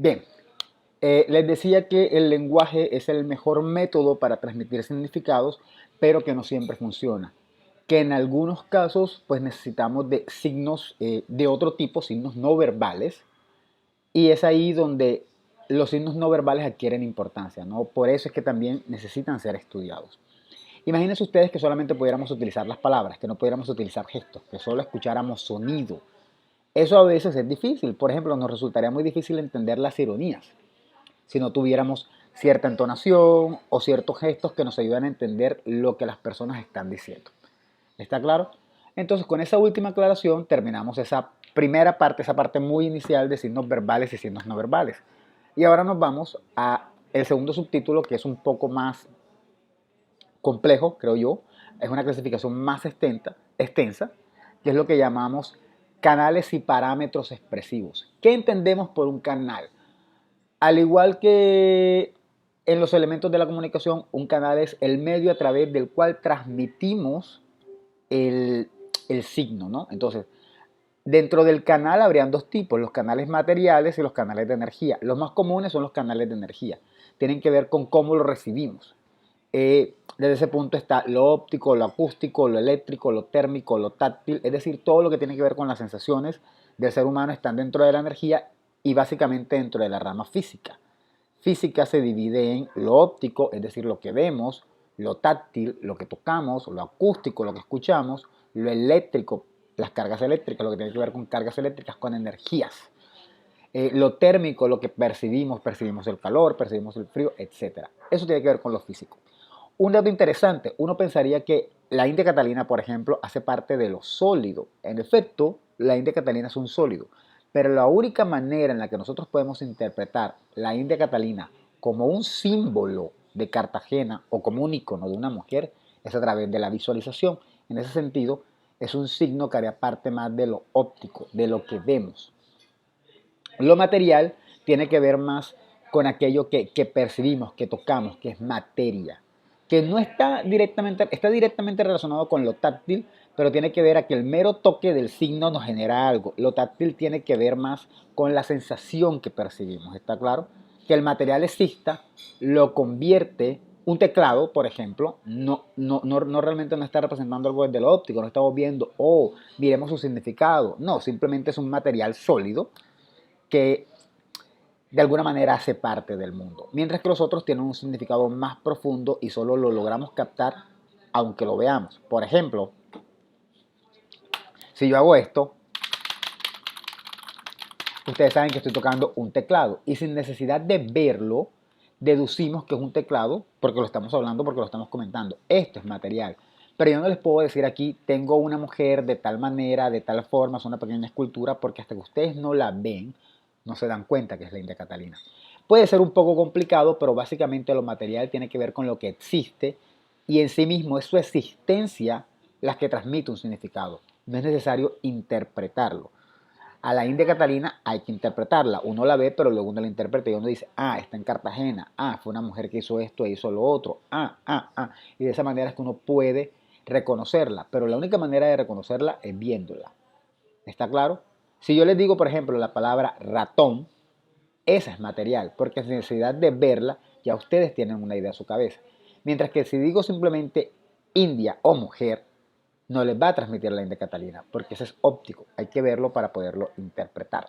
Bien, les decía que el lenguaje es el mejor método para transmitir significados, pero que no siempre funciona. Que en algunos casos pues necesitamos de signos de otro tipo, signos no verbales, y es ahí donde los signos no verbales adquieren importancia, ¿no? Por eso es que también necesitan ser estudiados. Imagínense ustedes que solamente pudiéramos utilizar las palabras, que no pudiéramos utilizar gestos, que solo escucháramos sonido. Eso a veces es difícil. Por ejemplo, nos resultaría muy difícil entender las ironías si no tuviéramos cierta entonación o ciertos gestos que nos ayudan a entender lo que las personas están diciendo. ¿Está claro? Entonces, con esa última aclaración terminamos esa primera parte, esa parte muy inicial de signos verbales y signos no verbales. Y ahora nos vamos a el segundo subtítulo, que es un poco más complejo, creo yo. Es una clasificación más extensa, que es lo que llamamos canales y parámetros expresivos. ¿Qué entendemos por un canal? Al igual que en los elementos de la comunicación, un canal es el medio a través del cual transmitimos el, el signo, ¿no? Entonces, dentro del canal habrían dos tipos, los canales materiales y los canales de energía. Los más comunes son los canales de energía. Tienen que ver con cómo lo recibimos. Desde ese punto está lo óptico, lo acústico, lo eléctrico, lo térmico, lo táctil, es decir, todo lo que tiene que ver con las sensaciones del ser humano están dentro de la energía y básicamente dentro de la rama física. Física se divide en lo óptico, es decir, lo que vemos, lo táctil, lo que tocamos, lo acústico, lo que escuchamos, lo eléctrico, las cargas eléctricas, lo que tiene que ver con cargas eléctricas, con energías. Lo térmico, lo que percibimos, percibimos el calor, percibimos el frío, etc. Eso tiene que ver con lo físico. Un dato interesante, uno pensaría que la India Catalina, por ejemplo, hace parte de lo sólido. En efecto, la India Catalina es un sólido, pero la única manera en la que nosotros podemos interpretar la India Catalina como un símbolo de Cartagena o como un icono de una mujer es a través de la visualización. En ese sentido, es un signo que haría parte más de lo óptico, de lo que vemos. Lo material tiene que ver más con aquello que percibimos, que tocamos, que es materia, que no está directamente relacionado con lo táctil, pero tiene que ver a que el mero toque del signo nos genera algo. Lo táctil tiene que ver más con la sensación que percibimos, ¿está claro? Que el material exista, lo convierte, un teclado, por ejemplo, no realmente no está representando algo desde lo óptico, no estamos viendo, oh, miremos su significado. No, simplemente es un material sólido que de alguna manera hace parte del mundo, mientras que los otros tienen un significado más profundo y solo lo logramos captar aunque lo veamos. Por ejemplo, si yo hago esto, ustedes saben que estoy tocando un teclado y sin necesidad de verlo, deducimos que es un teclado porque lo estamos hablando, porque lo estamos comentando. Esto es material. Pero yo no les puedo decir aquí, tengo una mujer de tal manera, de tal forma, es una pequeña escultura, porque hasta que ustedes no la ven, no se dan cuenta que es la India Catalina. Puede ser un poco complicado, pero básicamente lo material tiene que ver con lo que existe y en sí mismo es su existencia la que transmite un significado. No es necesario interpretarlo. A la India Catalina hay que interpretarla. Uno la ve, pero luego uno la interpreta y uno dice, ah, está en Cartagena, ah, fue una mujer que hizo esto e hizo lo otro, ah. Y de esa manera es que uno puede reconocerla, pero la única manera de reconocerla es viéndola. ¿Está claro? Si yo les digo, por ejemplo, la palabra ratón, esa es material, porque sin necesidad de verla, ya ustedes tienen una idea en su cabeza. Mientras que si digo simplemente India o mujer, no les va a transmitir la India Catalina, porque eso es óptico, hay que verlo para poderlo interpretar.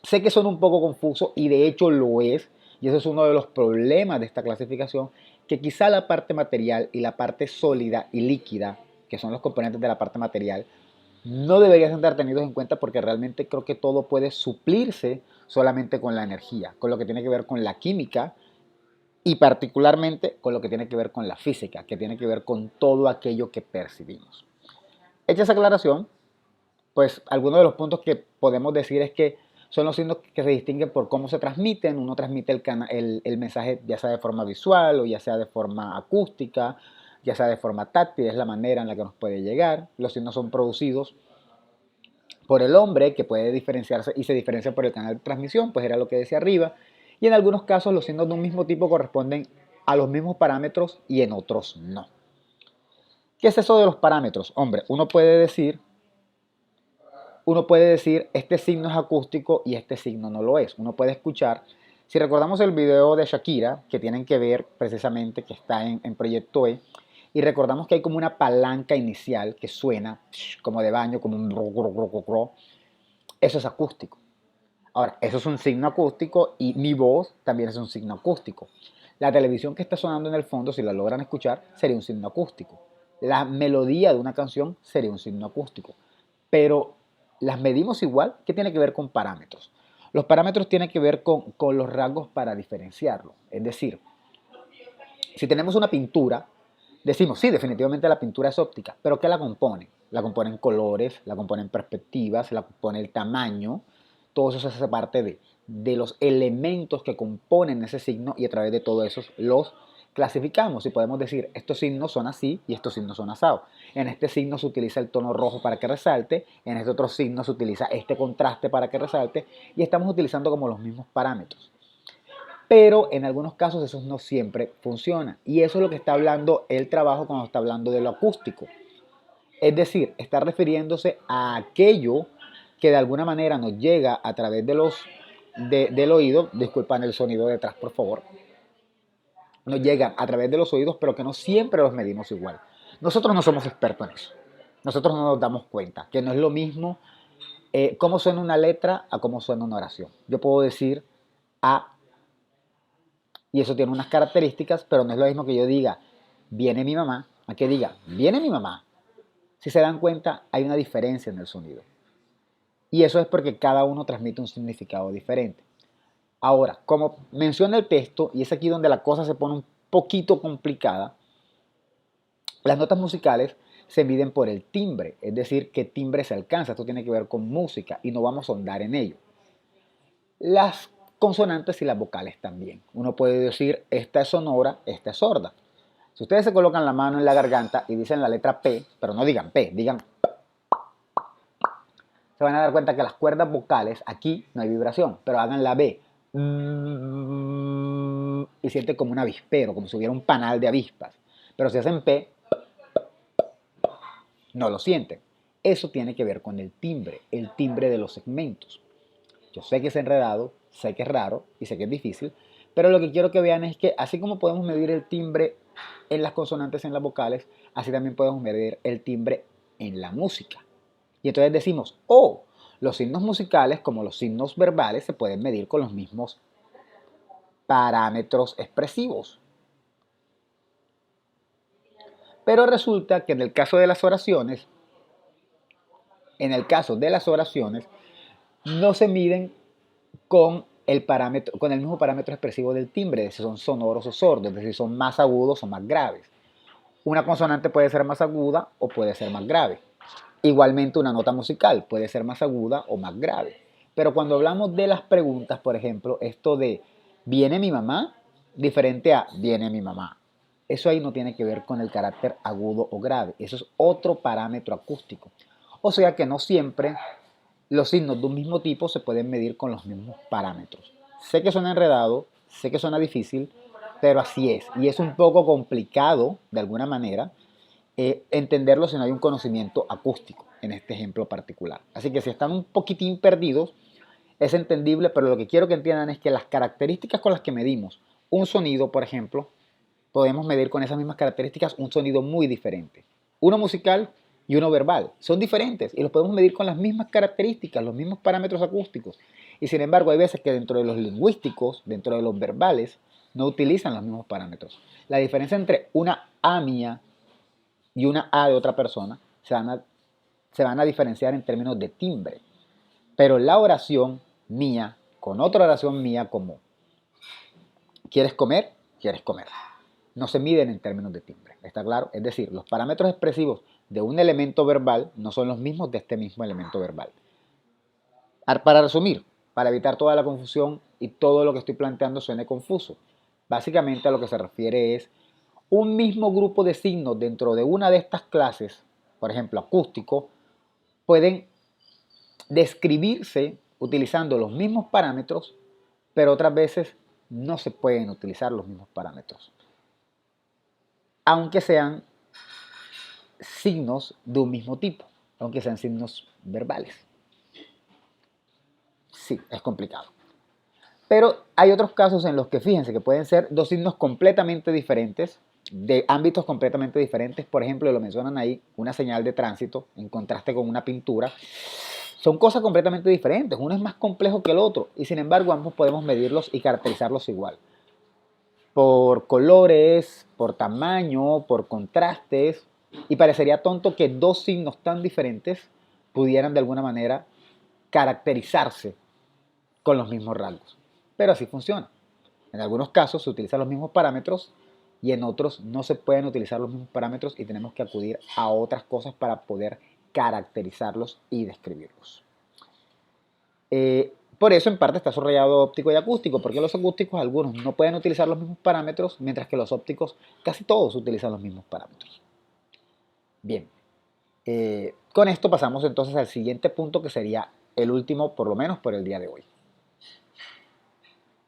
Sé que son un poco confuso y de hecho lo es, y eso es uno de los problemas de esta clasificación, que quizá la parte material y la parte sólida y líquida, que son los componentes de la parte material, no deberían estar tenidos en cuenta porque realmente creo que todo puede suplirse solamente con la energía, con lo que tiene que ver con la química y particularmente con lo que tiene que ver con la física, que tiene que ver con todo aquello que percibimos. Hecha esa aclaración, pues algunos de los puntos que podemos decir es que son los signos que se distinguen por cómo se transmiten. Uno transmite el mensaje ya sea de forma visual o ya sea de forma acústica, ya sea de forma táctil, es la manera en la que nos puede llegar. Los signos son producidos por el hombre, que puede diferenciarse y se diferencia por el canal de transmisión, pues era lo que decía arriba. Y en algunos casos los signos de un mismo tipo corresponden a los mismos parámetros y en otros no. ¿Qué es eso de los parámetros? Hombre, uno puede decir uno puede decir, este signo es acústico y este signo no lo es. Uno puede escuchar, si recordamos el video de Shakira, que tienen que ver precisamente, que está en Proyecto E, y recordamos que hay como una palanca inicial que suena como de baño, como un ro, ro, ro, ro, ro. Eso es acústico. Ahora, eso es un signo acústico y mi voz también es un signo acústico. La televisión que está sonando en el fondo, si la logran escuchar, sería un signo acústico. La melodía de una canción sería un signo acústico. Pero las medimos igual, ¿qué tiene que ver con parámetros? Los parámetros tienen que ver con los rasgos para diferenciarlo. Es decir, si tenemos una pintura, decimos, sí, definitivamente la pintura es óptica, pero ¿qué la compone? La componen colores, la componen perspectivas, la compone el tamaño, todo eso se hace parte de los elementos que componen ese signo y a través de todo eso los clasificamos y podemos decir, estos signos son así y estos signos son asados. En este signo se utiliza el tono rojo para que resalte, en este otro signo se utiliza este contraste para que resalte y estamos utilizando como los mismos parámetros. Pero en algunos casos eso no siempre funciona. Y eso es lo que está hablando el trabajo cuando está hablando de lo acústico. Es decir, está refiriéndose a aquello que de alguna manera nos llega a través del oído. Disculpan el sonido detrás, por favor. Nos llega a través de los oídos, pero que no siempre los medimos igual. Nosotros no somos expertos en eso. Nosotros no nos damos cuenta que no es lo mismo cómo suena una letra a cómo suena una oración. Yo puedo decir A y eso tiene unas características, pero no es lo mismo que yo diga, viene mi mamá, a que diga, viene mi mamá. Si se dan cuenta, hay una diferencia en el sonido. Y eso es porque cada uno transmite un significado diferente. Ahora, como menciona el texto, y es aquí donde la cosa se pone un poquito complicada, las notas musicales se miden por el timbre, es decir, qué timbre se alcanza. Esto tiene que ver con música y no vamos a ahondar en ello. Las consonantes y las vocales también. Uno puede decir, esta es sonora, esta es sorda. Si ustedes se colocan la mano en la garganta y dicen la letra P, pero no digan P, digan P, se van a dar cuenta que las cuerdas vocales, aquí no hay vibración, pero hagan la B. Y sienten como un avispero, como si hubiera un panal de avispas. Pero si hacen P, no lo sienten. Eso tiene que ver con el timbre de los segmentos. Yo sé que es enredado, sé que es raro y sé que es difícil, pero lo que quiero que vean es que así como podemos medir el timbre en las consonantes, en las vocales, así también podemos medir el timbre en la música. Y entonces decimos, oh, los signos musicales como los signos verbales se pueden medir con los mismos parámetros expresivos. Pero resulta que en el caso de las oraciones, no se miden con el mismo parámetro expresivo del timbre, de si son sonoros o sordos, de si son más agudos o más graves. Una consonante puede ser más aguda o puede ser más grave. Igualmente una nota musical puede ser más aguda o más grave. Pero cuando hablamos de las preguntas, por ejemplo, esto de ¿viene mi mamá? Diferente a ¿viene mi mamá? Eso ahí no tiene que ver con el carácter agudo o grave. Eso es otro parámetro acústico. O sea que no siempre los signos de un mismo tipo se pueden medir con los mismos parámetros. Sé que suena enredado, sé que suena difícil, pero así es. Y es un poco complicado, de alguna manera, entenderlo si no hay un conocimiento acústico en este ejemplo particular. Así que si están un poquitín perdidos, es entendible, pero lo que quiero que entiendan es que las características con las que medimos un sonido, por ejemplo, podemos medir con esas mismas características un sonido muy diferente. Uno musical y uno verbal. Son diferentes y los podemos medir con las mismas características, los mismos parámetros acústicos. Y sin embargo, hay veces que dentro de los lingüísticos, dentro de los verbales, no utilizan los mismos parámetros. La diferencia entre una A mía y una A de otra persona se van a diferenciar en términos de timbre. Pero la oración mía con otra oración mía como ¿quieres comer? ¿Quieres comer? No se miden en términos de timbre, ¿está claro? Es decir, los parámetros expresivos de un elemento verbal no son los mismos de este mismo elemento verbal. Para resumir, para evitar toda la confusión y todo lo que estoy planteando suene confuso, básicamente a lo que se refiere es un mismo grupo de signos dentro de una de estas clases, por ejemplo acústico, pueden describirse utilizando los mismos parámetros, pero otras veces no se pueden utilizar los mismos parámetros, aunque sean signos de un mismo tipo, aunque sean signos verbales. sí, es complicado. Pero hay otros casos en los que fíjense que pueden ser dos signos completamente diferentes, de ámbitos completamente diferentes. Por ejemplo, lo mencionan ahí, una señal de tránsito en contraste con una pintura. Son cosas completamente diferentes. Uno es más complejo que el otro y sin embargo ambos podemos medirlos y caracterizarlos igual. Por colores, por tamaño, por contrastes. Y parecería tonto que dos signos tan diferentes pudieran de alguna manera caracterizarse con los mismos rasgos. Pero así funciona. En algunos casos se utilizan los mismos parámetros y en otros no se pueden utilizar los mismos parámetros y tenemos que acudir a otras cosas para poder caracterizarlos y describirlos. Por eso en parte está su rayado óptico y acústico, porque los acústicos algunos no pueden utilizar los mismos parámetros, mientras que los ópticos casi todos utilizan los mismos parámetros. Bien, con esto pasamos entonces al siguiente punto que sería el último, por lo menos por el día de hoy.